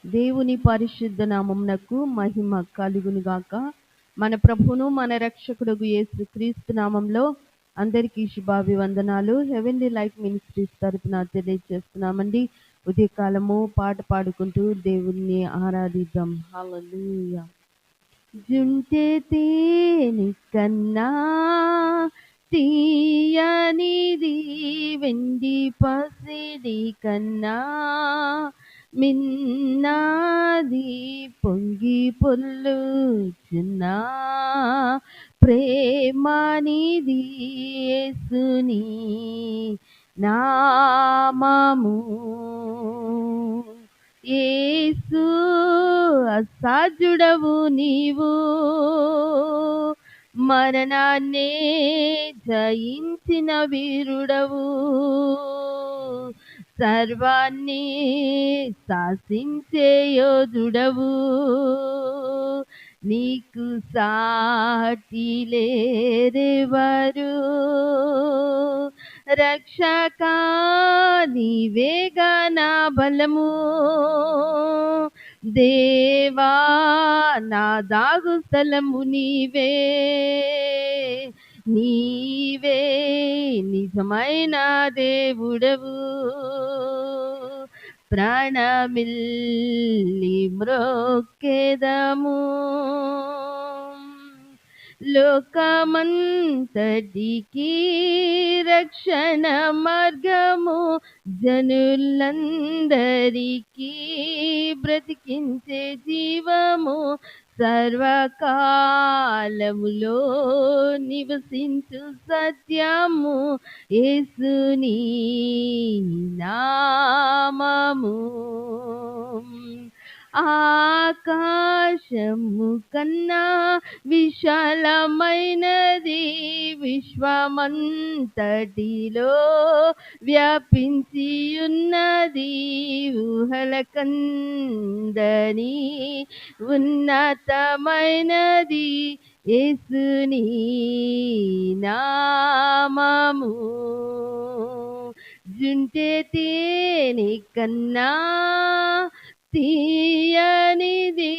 దేవుని పరిశుద్ధ నామమునకు మహిమ కలుగునుగాక. మన ప్రభువును మన రక్షకుడుగు యేసు క్రీస్తు నామంలో అందరికీ శుభాభివందనాలు. హెవెన్లీ లైఫ్ మినిస్ట్రీస్ తరపున తెలియజేస్తున్నామండి. ఉదయకాలము పాట పాడుకుంటూ దేవుణ్ణి ఆరాధిద్దాం. హల్లెలూయా. జుంటె తేనె కన్నా తీయనిది, వెండి పసిడి కన్నా మిన్నాది, పొంగి పొల్లుచున్న ప్రేమనిది యేసుని నామము. యేసు అసాధ్యుడవు నీవు, మరణాన్నే జయించిన వీరుడవు, సర్వాన్ని శాసించే యోధుడవు, నీకు సాటి లేరెవరు. రక్షకా నీవేగా నా బలము, దేవా నా దాగు స్థలము నీవే, నీవే నిజమైన దేవుడవు. ప్రాణమిల్లి మ్రొక్కెదము, లోకమంతటికి రక్షణ మార్గము, జనులందరికీ బ్రతికించే జీవము, సర్వకాలములో నివసించు సత్యము, యేసుని నామము. ఆకాశము కన్నా విశాలమైనది, విశ్వమంతటిలో వ్యాపించి ఉన్నది, ఊహల కందని ఉన్నతమైనది, యేసుని నామము. జుంటె తేనె కన్నా తీయనిది,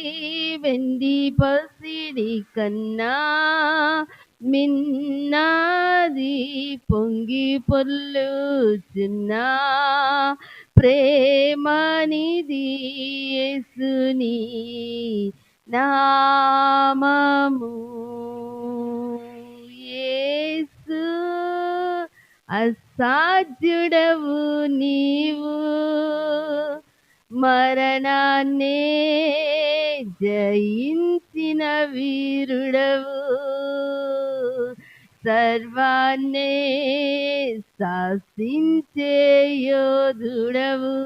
వెండి పసిడి కన్నా మిన్నాది, పొంగి పొల్లుచున్న ప్రేమనిది యేసుని నామము. యేసు అసాధ్యుడవు నీవు, మరణాన్నే జయించిన వీరుడవు, సర్వాన్నే శాసించే యోధుడవు,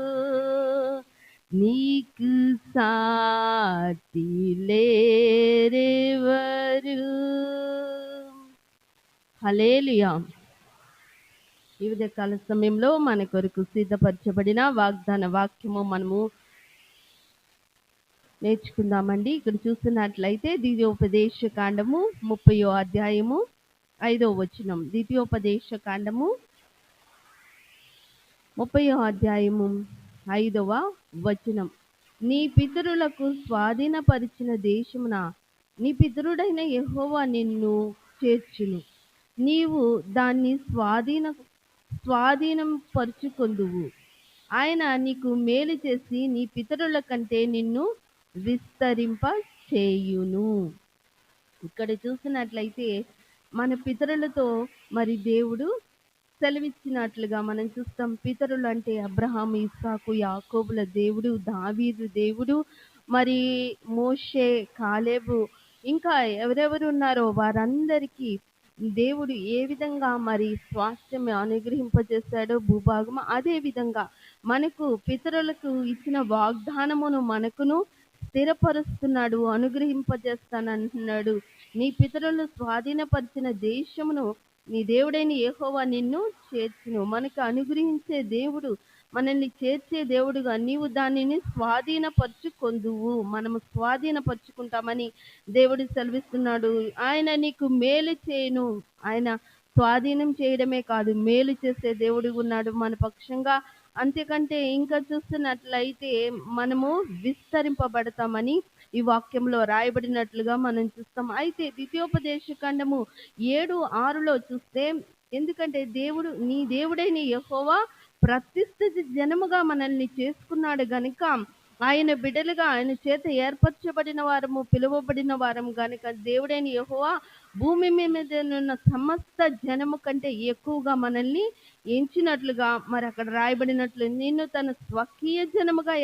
నీకు సాటి లేరెవరు. హల్లెలూయా. ఈ ఉదయకాల సమయంలో మన కొరకు సిద్ధపరచబడిన వాగ్దాన వాక్యము మనము నేర్చుకుందామండి. ఇక్కడ చూస్తున్నట్లయితే ద్వితీయోపదేశ కాండము 30వ అధ్యాయము 5వ వచనం. ద్వితీయోపదేశ కాండము 30వ అధ్యాయము 5వ వచనం. నీ పితరులకు స్వాధీనపరిచిన దేశమున నీ పితరుడైన యెహోవా నిన్ను చేర్చును, నీవు దాన్ని స్వాధీనం పరుచుకొందువు. ఆయన నీకు మేలు చేసి నీ పితరుల కంటే నిన్ను విస్తరింప చేయును. ఇక్కడ చూసినట్లయితే మన పితరులతో మరి దేవుడు సెలవిచ్చినట్లుగా మనం చూస్తాం. పితరులు అంటే అబ్రహాము, ఇస్సాకు, యాకోబుల దేవుడు, దావీదు దేవుడు, మరి మోషే, కాలేబు, ఇంకా ఎవరెవరు ఉన్నారో వారందరికీ దేవుడు ఏ విధంగా మరి స్వాస్థ్యం అనుగ్రహింపజేశాడో భూభాగం, అదే విధంగా మనకు పితరులకు ఇచ్చిన వాగ్దానమును మనకును స్థిరపరుస్తున్నాడు, అనుగ్రహింపజేస్తానంటున్నాడు. నీ పితరులు స్వాధీనపరిచిన దేశమును నీ దేవుడైన యెహోవా నిన్ను చేర్చును. మనకు అనుగ్రహించే దేవుడు, మనల్ని చేర్చే దేవుడుగా నీవు దానిని స్వాధీనపరుచుకొందువు. మనము స్వాధీనపరుచుకుంటామని దేవుడు సెలవిస్తున్నాడు. ఆయన నీకు మేలు చేయను. ఆయన స్వాధీనం చేయడమే కాదు, మేలు చేసే దేవుడు ఉన్నాడు మన పక్షంగా. అంతేకంటే ఇంకా చూస్తున్నట్లయితే మనము విస్తరింపబడతామని ఈ వాక్యంలో రాయబడినట్లుగా మనం చూస్తాం. అయితే ద్వితీయోపదేశ ఖండము 7:6లో చూస్తే, ఎందుకంటే నీ దేవుడైన యెహోవా ప్రతిష్ఠిత జనముగా మనల్ని చేసుకున్నాడు గనుక, ఆయన బిడ్డలుగా ఆయన చేత ఏర్పరచబడిన వారము, పిలువబడిన వారం గనుక దేవుడైన యెహోవా భూమి మీదనున్న సమస్త జనము కంటే ఎక్కువగా మనల్ని ఎంచినట్లుగా మరి అక్కడ రాయబడినట్లు, నిన్ను తన స్వకీయ జనముగా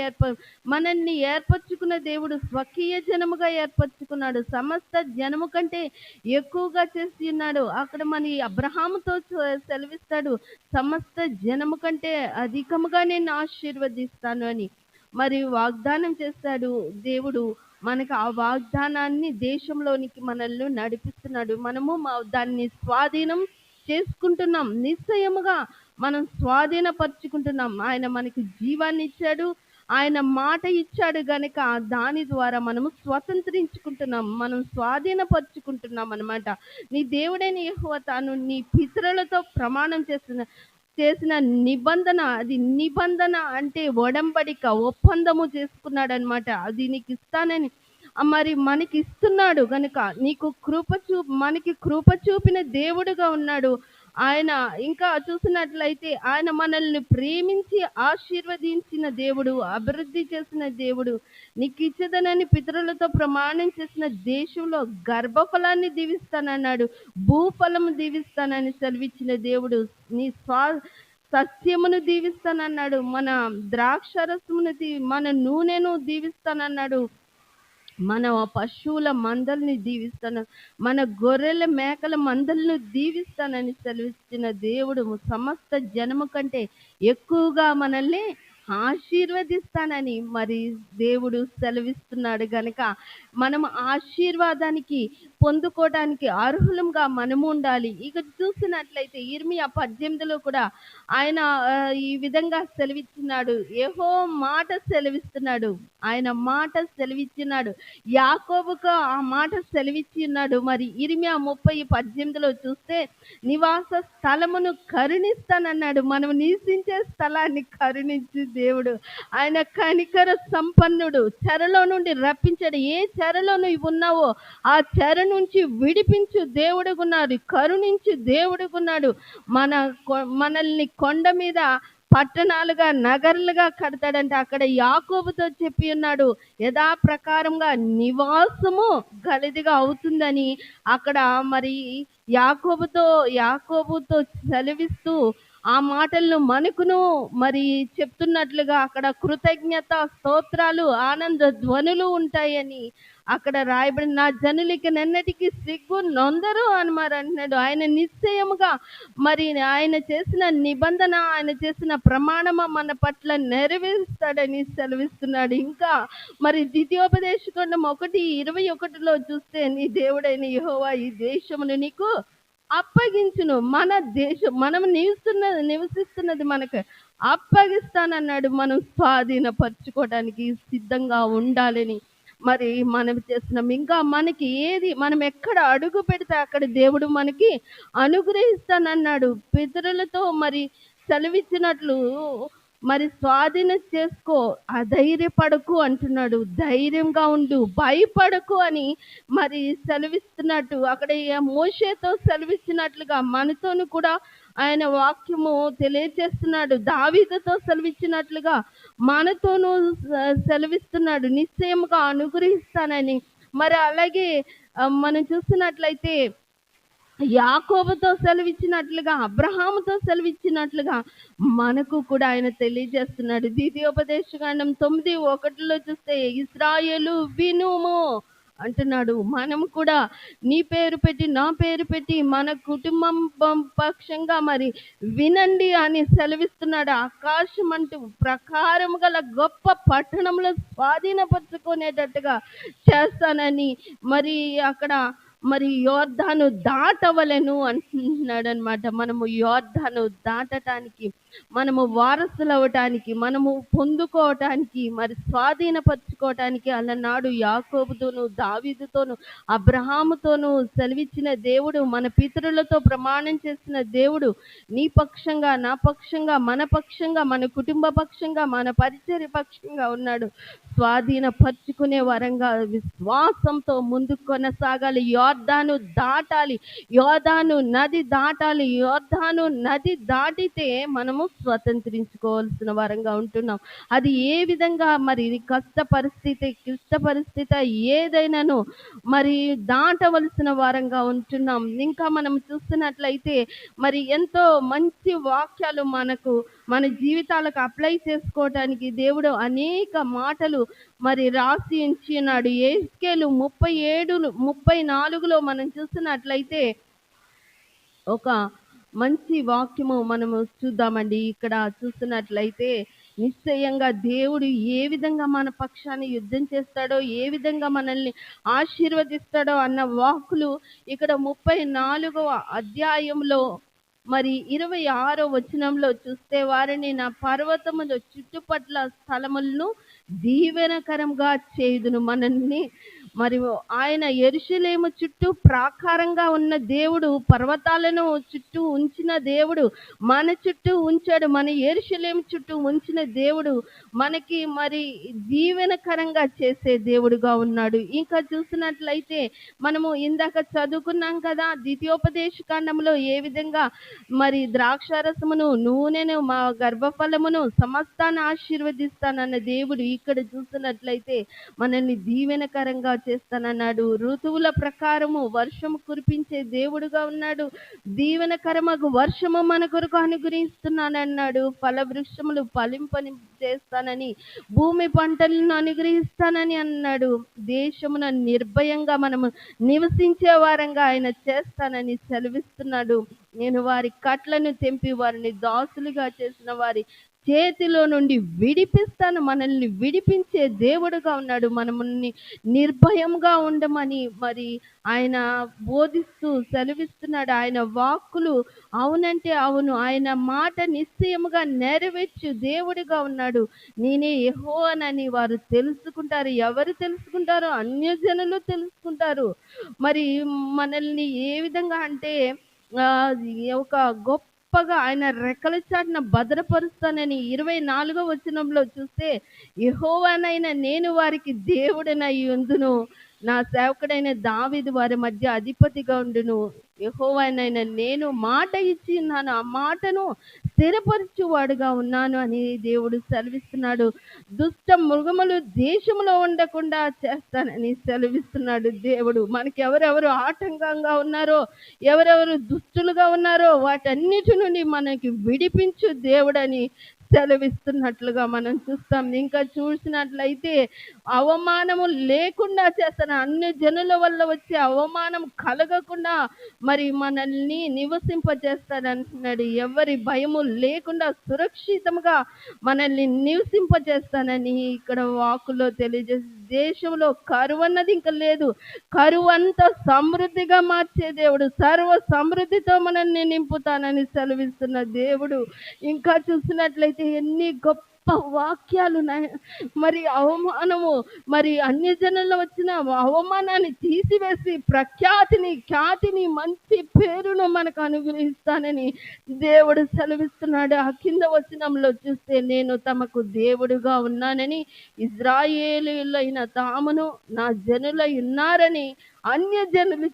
మనల్ని ఏర్పరచుకున్న దేవుడు స్వకీయ జనముగా ఏర్పరచుకున్నాడు. సమస్త జనము కంటే ఎక్కువగా చేసి ఉన్నాడు. అక్కడ మన అబ్రహాముతో సెలవిస్తాడు, సమస్త జనము కంటే అధికముగా నేను ఆశీర్వదిస్తాను అని మరి వాగ్దానం చేస్తాడు దేవుడు. మనకు ఆ వాగ్దానాన్ని దేశంలోనికి మనల్ని నడిపిస్తున్నాడు. మనము దాన్ని స్వాధీనం చేసుకుంటున్నాం. నిశ్చయముగా మనం స్వాధీనపరుచుకుంటున్నాం. ఆయన మనకి జీవాన్ని ఇచ్చాడు, ఆయన మాట ఇచ్చాడు గనుక దాని ద్వారా మనము స్వతంత్రించుకుంటున్నాం, మనం స్వాధీనపరుచుకుంటున్నాం అన్నమాట. నీ దేవుడైన యెహోవా తాను నీ పితరులతో ప్రమాణం చేసిన నిబంధన, అది నిబంధన అంటే ఒడంబడిక, ఒప్పందము చేసుకున్నాడు అనమాట. అది నీకు ఇస్తానని మరి మనకి ఇస్తున్నాడు గనుక మనకి కృప చూపిన దేవుడుగా ఉన్నాడు ఆయన. ఇంకా చూసినట్లయితే ఆయన మనల్ని ప్రేమించి ఆశీర్వదించిన దేవుడు, అభివృద్ధి చేసిన దేవుడు. నీకు ఇచ్చేదనని పితరులతో ప్రమాణం చేసిన దేశంలో గర్భఫలాన్ని దీవిస్తానన్నాడు, భూఫలము దీవిస్తానని సెలవిచ్చిన దేవుడు. నీ సస్యమును దీవిస్తానన్నాడు, మన ద్రాక్షరసమును మన నూనెను దీవిస్తానన్నాడు, మన పశువుల మందల్ని దీవిస్తాను, మన గొర్రెల మేకల మందలను దీవిస్తానని సెలవిచ్చిన దేవుడు సమస్త జనము కంటే ఎక్కువగా మనల్ని ఆశీర్వదిస్తానని మరి దేవుడు సెలవిస్తున్నాడు గనక మనం ఆశీర్వాదానికి పొందుకోవడానికి అర్హులంగా మనము ఉండాలి. ఇక చూసినట్లయితే ఇర్మియా 18లో కూడా ఆయన ఈ విధంగా సెలవిచ్చినాడు, యెహోవా మాట సెలవిస్తున్నాడు, ఆయన మాట సెలవిచ్చినాడు, యాకోబుకు ఆ మాట సెలవిచ్చి ఉన్నాడు. మరి ఇర్మియా 30:18లో చూస్తే, నివాస స్థలమును కరుణిస్తానన్నాడు. మనం నివసించే స్థలాన్ని కరుణించి దేవుడు, ఆయన కనికర సంపన్నుడు, చెరలో నుండి రప్పించాడు. ఏ చెరలో నువ్వు ఉన్నావో ఆ చెర నుంచి విడిపించు దేవుడుగున్నాడు, కరుణించు దేవుడుగున్నాడు. మనల్ని కొండ మీద పట్టణాలుగా నగరులుగా కడతాడంటే అక్కడ యాకోబుతో చెప్పి ఉన్నాడు, యథాప్రకారంగా నివాసము గలిదిగా అవుతుందని అక్కడ మరి యాకోబుతో సెలవిస్తూ ఆ మాటలను మనకును మరి చెప్తున్నట్లుగా అక్కడ కృతజ్ఞత స్తోత్రాలు ఆనంద ధ్వనులు ఉంటాయని అక్కడ రాయబడి, నా జనులకి నెన్నటికి సిగ్గు నొందరు అని మరి అంటున్నాడు. ఆయన నిశ్చయముగా మరి ఆయన చేసిన నిబంధన, ఆయన చేసిన ప్రమాణము మన పట్ల నెరవేరుస్తాడని సెలవిస్తున్నాడు. ఇంకా మరి ద్వితీయోపదేశకాండం 1:21లో చూస్తే, నీ దేవుడైన యెహోవా ఈ దేశమును నీకు అప్పగించును, మన దేశం మనం నివసిస్తున్నది మనకు అప్పగిస్తానన్నాడు. మనం స్వాధీనపరచుకోవడానికి సిద్ధంగా ఉండాలని మరి మనం చేస్తున్నాం. ఇంకా మనకి మనం ఎక్కడ అడుగు పెడితే అక్కడ దేవుడు మనకి అనుగ్రహిస్తానన్నాడు. పితరులతో మరి సెలవిచ్చినట్లు మరి స్వాధీనం చేసుకో, అధైర్యపడకు అంటున్నాడు. ధైర్యంగా ఉండు, భయపడకు అని మరి సెలవిస్తున్నట్టు అక్కడ మోషేతో సెలవిచ్చినట్లుగా మనతోను కూడా ఆయన వాక్యము తెలియచేస్తున్నాడు. దావీదుతో సెలవిచ్చినట్లుగా మనతోనూ సెలవిస్తున్నాడు, నిశ్చయముగా అనుగ్రహిస్తానని. మరి అలాగే మనం చూస్తున్నట్లయితే యాకోబుతో సెలవిచ్చినట్లుగా, అబ్రహాముతో సెలవిచ్చినట్లుగా మనకు కూడా ఆయన తెలియజేస్తున్నాడు. ద్వితీయోపదేశకాండం 9:1లో చూస్తే, ఇశ్రాయేలు వినుము అంటున్నాడు. మనం కూడా నీ పేరు పెట్టి నా పేరు పెట్టి మన కుటుంబం పక్షంగా మరి వినండి అని సెలవిస్తున్నాడు. ఆకాశం అంటూ ప్రకారం గల గొప్ప పట్టణంలో స్వాధీనపరచుకునేటట్టుగా చేస్తానని మరి అక్కడ మరి యోర్దాను దాటవలెను అంటున్నాడనమాట. మనము యోర్దాను దాటటానికి, మనము వారసులవ్వటానికి, మనము పొందుకోవటానికి, మరి స్వాధీనపరచుకోవటానికి అలనాడు యాకోబుతోను, దావీదుతోను, అబ్రహాముతోను సెలవిచ్చిన దేవుడు, మన పితరులతో ప్రమాణం చేసిన దేవుడు, నీ పక్షంగా, నా పక్షంగా, మన పక్షంగా, మన కుటుంబ పక్షంగా, మన పరిచర్య పక్షంగా ఉన్నాడు. స్వాధీనపరుచుకునే వరంగా విశ్వాసంతో ముందుకు కొనసాగాలి. యోర్దాను దాటాలి, యోర్దాను నది దాటాలి. యోర్దాను నది దాటితే మనము స్వతంత్రించుకోవాల్సిన వరంగా ఉంటున్నాం. అది ఏ విధంగా, మరి కష్ట పరిస్థితి, క్లిష్ట పరిస్థితి ఏదైనాను మరి దాటవలసిన వారంగా ఉంటున్నాం. ఇంకా మనం చూస్తున్నట్లయితే మరి ఎంతో మంచి వాక్యాలు మనకు మన జీవితాలకు అప్లై చేసుకోవటానికి దేవుడు అనేక మాటలు మరి రాసి ఉంచినాడు. యెహెజ్కేలు 37:34లో మనం చూస్తున్నట్లయితే ఒక మంచి వాక్యము మనము చూద్దామండి. ఇక్కడ చూస్తున్నట్లయితే నిశ్చయంగా దేవుడు ఏ విధంగా మన పక్షాన్ని యుద్ధం చేస్తాడో, ఏ విధంగా మనల్ని ఆశీర్వదిస్తాడో అన్న వాక్కులు ఇక్కడ 34వ అధ్యాయంలో మరి 26వ వచనంలో చూస్తే, వారిని నా పర్వతముల చుట్టుపట్ల స్థలములను దీవెనకరంగా చేయుదును. మనల్ని మరి ఆయన యెరూషలేము చుట్టూ ప్రాకారంగా ఉన్న దేవుడు, పర్వతాలను చుట్టూ ఉంచిన దేవుడు, మన చుట్టూ ఉంచాడు. మన యెరూషలేము చుట్టూ ఉంచిన దేవుడు మనకి మరి దీవెనకరంగా చేసే దేవుడుగా ఉన్నాడు. ఇంకా చూసినట్లయితే మనము ఇందాక చదువుకున్నాం కదా, ద్వితీయోపదేశ కాండంలో ఏ విధంగా మరి ద్రాక్షారసమును, నూనెను, మా గర్భఫలమును సమస్తాన్ని ఆశీర్వదిస్తానన్న దేవుడు ఇక్కడ చూసినట్లయితే మనల్ని దీవెనకరంగా చేస్తానన్నాడు. ఋతువుల ప్రకారము వర్షము కురిపించే దేవుడుగా ఉన్నాడు. దీవెనకరమగు వర్షము మన కొరకు అనుగ్రహిస్తున్నానన్నాడు. ఫల వృక్షములు ఫలింపని చేస్తానని, భూమి పంటలను అనుగ్రహిస్తానని అన్నాడు. దేశమున నిర్భయంగా మనము నివసించే వారంగా ఆయన చేస్తానని సెలవిస్తున్నాడు. నేను వారి కట్లను తెంపి వారిని దాసులుగా చేసిన వారి చేతిలో నుండి విడిపిస్తాను. మనల్ని విడిపించే దేవుడుగా ఉన్నాడు. మనల్ని నిర్భయంగా ఉండమని మరి ఆయన బోధిస్తూ సెలవిస్తున్నాడు. ఆయన వాక్కులు అవునంటే అవును, ఆయన మాట నిశ్చయముగా నెరవేర్చు దేవుడిగా ఉన్నాడు. నేనే యెహోవానని వారు తెలుసుకుంటారు. ఎవరు తెలుసుకుంటారో? అన్యజనులు తెలుసుకుంటారు. మరి మనల్ని ఏ విధంగా అంటే ఒక గొప్పగా ఆయన రెక్కల చాటున భద్రపరుస్తానని 24వ వచనంలో చూస్తే, యెహోవానైన నేను వారికి దేవుడనై ఉందును, నా సేవకుడైన దావీదు వారి మధ్య అధిపతిగా ఉండును. యెహోవానైన నేను మాట ఇచ్చి ఉన్నాను, ఆ మాటను స్థిరపరచువాడుగా ఉన్నాను అని దేవుడు సెలవిస్తున్నాడు. దుష్ట మృగములు దేశంలో ఉండకుండా చేస్తానని సెలవిస్తున్నాడు దేవుడు. మనకి ఎవరెవరు ఆటంకంగా ఉన్నారో, ఎవరెవరు దుష్టులుగా ఉన్నారో వాటన్నిటి నుండి మనకి విడిపించు దేవుడని సెలవిస్తున్నట్లుగా మనం చూస్తాం. ఇంకా చూసినట్లయితే అవమానము లేకుండా చేస్తాను. అన్ని జనుల వల్ల వచ్చే అవమానం కలగకుండా మరి మనల్ని నివసింపజేస్తానంటున్నాడు. ఎవరి భయము లేకుండా సురక్షితంగా మనల్ని నివసింపజేస్తానని ఇక్కడ వాకులో తెలియజేసి, దేశంలో కరువు అన్నది ఇంకా లేదు. కరువు అంతా సమృద్ధిగా మార్చే దేవుడు, సర్వ సమృద్ధితో మనల్ని నింపుతానని సెలవిస్తున్న దేవుడు. ఇంకా చూసినట్లయితే ఎన్ని గొప్ప వాక్యాలు మరి అవమానము, మరి అన్య జనుల్లో వచ్చిన అవమానాన్ని తీసివేసి ప్రఖ్యాతిని, ఖ్యాతిని, మంచి పేరును మనకు అనుగ్రహిస్తానని దేవుడు సెలవిస్తున్నాడు. ఆ కింద వచనంలో చూస్తే, నేను తమకు దేవుడుగా ఉన్నానని, ఇజ్రాయేలీయులైన తామును నా జనులై ఉన్నారని అన్య జనులు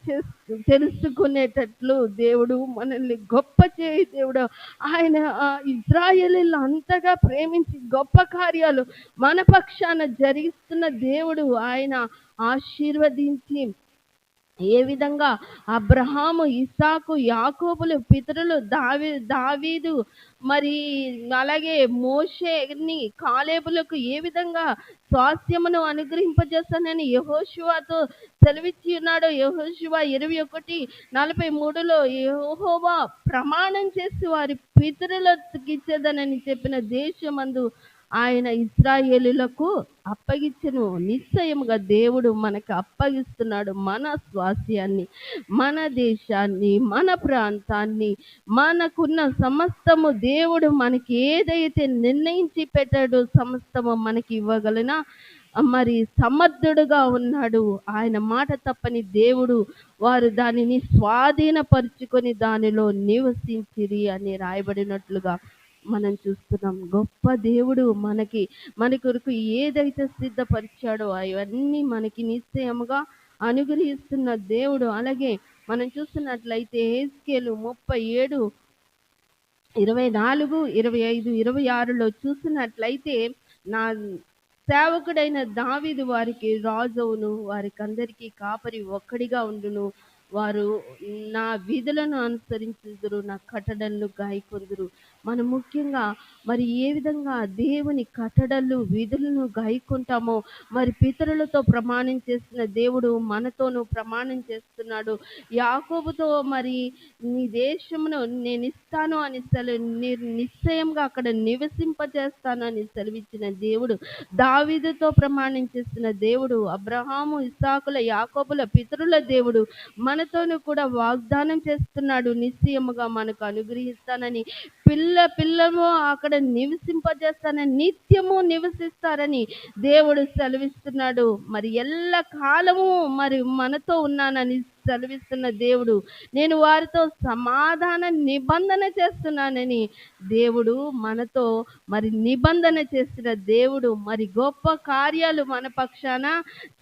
తెలుసుకునేటట్లు దేవుడు మనల్ని గొప్ప చేయి దేవుడు. ఆయన ఇజ్రాయేలీయులు అంతగా ప్రేమించి గొప్ప కార్యాలు మన పక్షాన జరిగిస్తున్న దేవుడు. ఆయన ఆశీర్వదించి ఏ విధంగా అబ్రహాము, ఇస్సాకు, యాకోబులు పితరులు, దావీదు మరి అలాగే మోషేని, కాలేబులకు ఏ విధంగా స్వాస్థ్యమును అనుగ్రహింపజేస్తానని యెహోషువతో సెలవిచ్చి ఉన్నాడు. యెహోషువ 21:43లో యెహోవా ప్రమాణం చేసి వారి పితరులకు ఇచ్చేదనని చెప్పిన దేశమందు ఆయన ఇశ్రాయేలులకు అప్పగించెను. నిశ్చయముగా దేవుడు మనకు అప్పగిస్తున్నాడు మన స్వాస్యాన్ని, మన దేశాన్ని, మన ప్రాంతాన్ని, మనకున్న సమస్తము దేవుడు మనకి ఏదైతే నిర్ణయించి పెట్టాడో సమస్తము మనకి ఇవ్వగలన మరి సమర్థుడుగా ఉన్నాడు. ఆయన మాట తప్పని దేవుడు. వారు దానిని స్వాధీనపరుచుకొని దానిలో నివసించిరి అని రాయబడినట్లుగా మనం చూస్తున్నాం. గొప్ప దేవుడు మన కొరకు ఏదైతే సిద్ధపరిచాడో అవన్నీ మనకి నిశ్చయముగా అనుగ్రహిస్తున్న దేవుడు. అలాగే మనం చూస్తున్నట్లయితే హెస్కేలు 37, 24, 25, 26లో చూసినట్లయితే నా సేవకుడైన దావీదు వారికి రాజవును, వారికి అందరికీ కాపరి ఒక్కడిగా ఉండును. వారు నా విధులను అనుసరించుదురు, నా కట్టడలను గాయకొందురు. మనం ముఖ్యంగా మరి ఏ విధంగా దేవుని కట్టడలు విధులను గాయకుంటామో, మరి పితరులతో ప్రమాణం చేసిన దేవుడు మనతోనూ ప్రమాణం చేస్తున్నాడు. యాకోబుతో మరి నీ దేశమును నేను ఇస్తాను అని నిశ్చయంగా అక్కడ నివసింపజేస్తాను అని సెలవిచ్చిన దేవుడు, దావీదుతో ప్రమాణం చేసిన దేవుడు, అబ్రహాము, ఇస్సాకుల, యాకోబుల పితరుల దేవుడు మనతోనూ కూడా వాగ్దానం చేస్తున్నాడు. నిశ్చయముగా మనకు అనుగ్రహిస్తానని, పిల్లము అక్కడ నివసింపజేస్తానని, నిత్యము నివసిస్తారని దేవుడు సెలవిస్తున్నాడు. మరి ఎల్ల కాలము మరి మనతో ఉన్నానని సెలవిస్తున్న దేవుడు, నేను వారితో సమాధాన నిబంధన చేస్తున్నానని దేవుడు మనతో మరి నిబంధన చేసిన దేవుడు, మరి గొప్ప కార్యాలు మన పక్షాన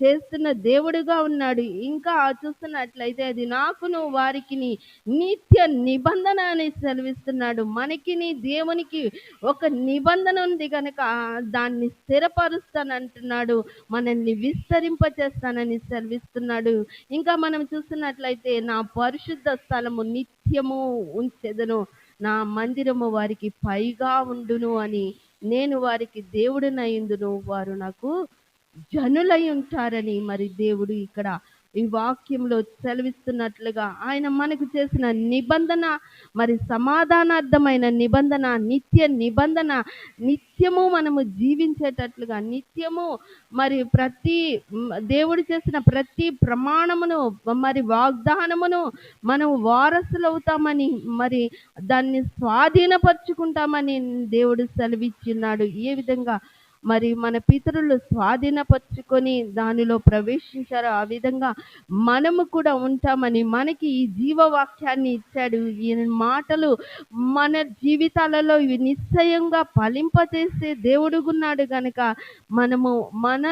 చేస్తున్న దేవుడుగా ఉన్నాడు. ఇంకా చూస్తున్నట్లయితే అది నాకును వారికి నిత్య నిబంధన అని సెలవిస్తున్నాడు. మనకి దేవునికి ఒక నిబంధన ఉంది కనుక దాన్ని స్థిరపరుస్తానంటున్నాడు, మనల్ని విస్తరింపచేస్తానని సెలవిస్తున్నాడు. ఇంకా మనం చూస్తున్నట్లయితే నా పరిశుద్ధ స్థలము నిత్యము ఉంచెదను, నా మందిరము వారికి పైగా ఉండును అని, నేను వారికి దేవుడినయుందును, వారు నాకు జనులై ఉంటారని మరి దేవుడు ఇక్కడ ఈ వాక్యంలో సెలవిస్తున్నట్లుగా ఆయన మనకు చేసిన నిబంధన మరి సమాధానార్థమైన నిబంధన, నిత్య నిబంధన, నిత్యము మనము జీవించేటట్లుగా, నిత్యము మరి దేవుడు చేసిన ప్రతి ప్రమాణమును మరి వాగ్దానమును మనం వారసులవుతామని, మరి దాన్ని స్వాధీనపరుచుకుంటామని దేవుడు సెలవిచ్చున్నాడు. ఏ విధంగా మరి మన పితరులు స్వాధీనపరుచుకొని దానిలో ప్రవేశించారో ఆ విధంగా మనము కూడా ఉంటామని, మనకి ఈ జీవవాక్యాన్ని ఇచ్చాడు. ఈ మాటలు మన జీవితాలలో ఇవి నిశ్చయంగా ఫలింపచేసే దేవుడుగున్నాడు గనక మనము మన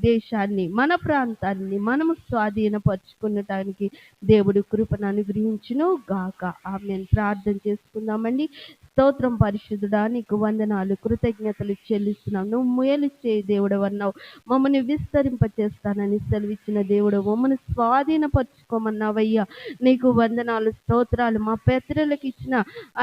దేశాన్ని, మన ప్రాంతాన్ని మనము స్వాధీనపరుచుకునటానికి దేవుడు కృపను అనుగ్రహించును గాక. ఆమేన్. ప్రార్థన చేసుకుందామండి. స్తోత్రం పరిశుద్ధుడా, నీకు వందనాలు, కృతజ్ఞతలు చెల్లిస్తున్నాం. నువ్వు మేలు చేయి దేవుడు అన్నావు, మమ్మల్ని విస్తరింపచేస్తానని సెలవిచ్చిన దేవుడు, మమ్మల్ని స్వాధీనపరచుకోమన్నావయ్యా. నీకు వందనాలు, స్తోత్రాలు. మా పితరులకు ఇచ్చిన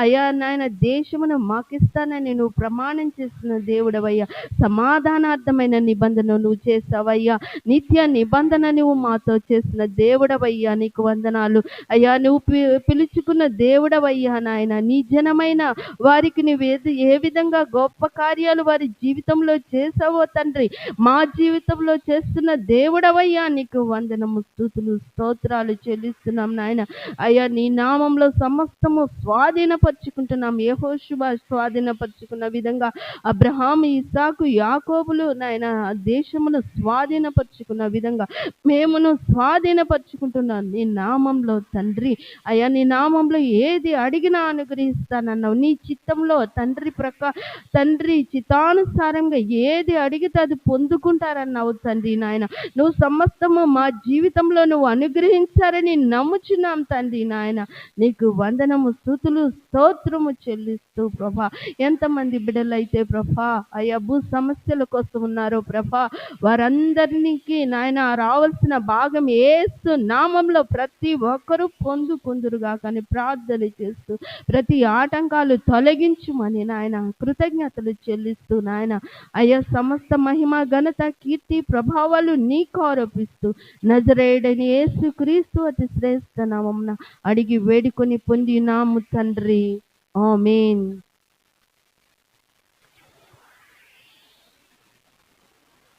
అయ్యా నాయన దేశమును మాకిస్తానని నువ్వు ప్రమాణం చేసిన దేవుడవయ్యా. సమాధానార్థమైన నిబంధన నువ్వు చేసావయ్యా, నిత్య నిబంధన నువ్వు మాతో చేసిన దేవుడవయ్యా. నీకు వందనాలు అయ్యా. నువ్వు పిలుచుకున్న దేవుడవయ్యా నాయన. నీ జనమైన వారికి నువ్వు ఏ విధంగా గొప్ప కార్యాలు వారి జీవితంలో చేసావో తండ్రి, మా జీవితంలో చేస్తున్న దేవుడవయ్యా. నీకు వందనము, స్తుతులు, స్తోత్రాలు చెల్లిస్తున్నాం నాయన. అయ్యా నీ నామంలో సమస్తము స్వాధీనపరుచుకుంటున్నాం. యెహోషువ స్వాధీనపరుచుకున్న విధంగా అబ్రహాము, ఇస్సాకు, యాకోబులు నాయన దేశమును స్వాధీనపరుచుకున్న విధంగా మేమును స్వాధీనపరుచుకుంటున్నాం నీ నామంలో తండ్రి. అయ్యా నీ నామంలో ఏది అడిగినా అనుగ్రహిస్తానన్నావు. నీ చిత్తంలో తండ్రి చిత్తానుసారంగా ఏది అడిగితే అది పొందుకుంటారన్నావు తండ్రి నాయన. నువ్వు సమస్తము మా జీవితంలో నువ్వు అనుగ్రహించారని నమ్ముచున్నాం తండ్రి నాయన. నీకు వందనము, స్తుతులు, స్తోత్రము చెల్లిస్తూ ప్రభా, ఎంతమంది బిడ్డలైతే ప్రభా అయ్యా భూ సమస్యల కోసం ఉన్నారో ప్రభా, వారందరికీ నాయన రావాల్సిన భాగం యేసు నామంలో ప్రతి ఒక్కరూ పొందుకుందురుగా కానీ ప్రార్థన చేస్తూ ప్రతి ఆటంకాలు తొలగించుమని నాయన కృతజ్ఞతలు చెల్లిస్తూ నాయన అయ్యా సమస్త మహిమ, ఘనత, కీర్తి, ప్రభావాలు నీకు ఆరోపిస్తూ నజరేయుడైన యేసుక్రీస్తు అతి శ్రేష్ఠ నామమున అడిగి వేడుకొని పొందినాము తండ్రి. ఆమేన్.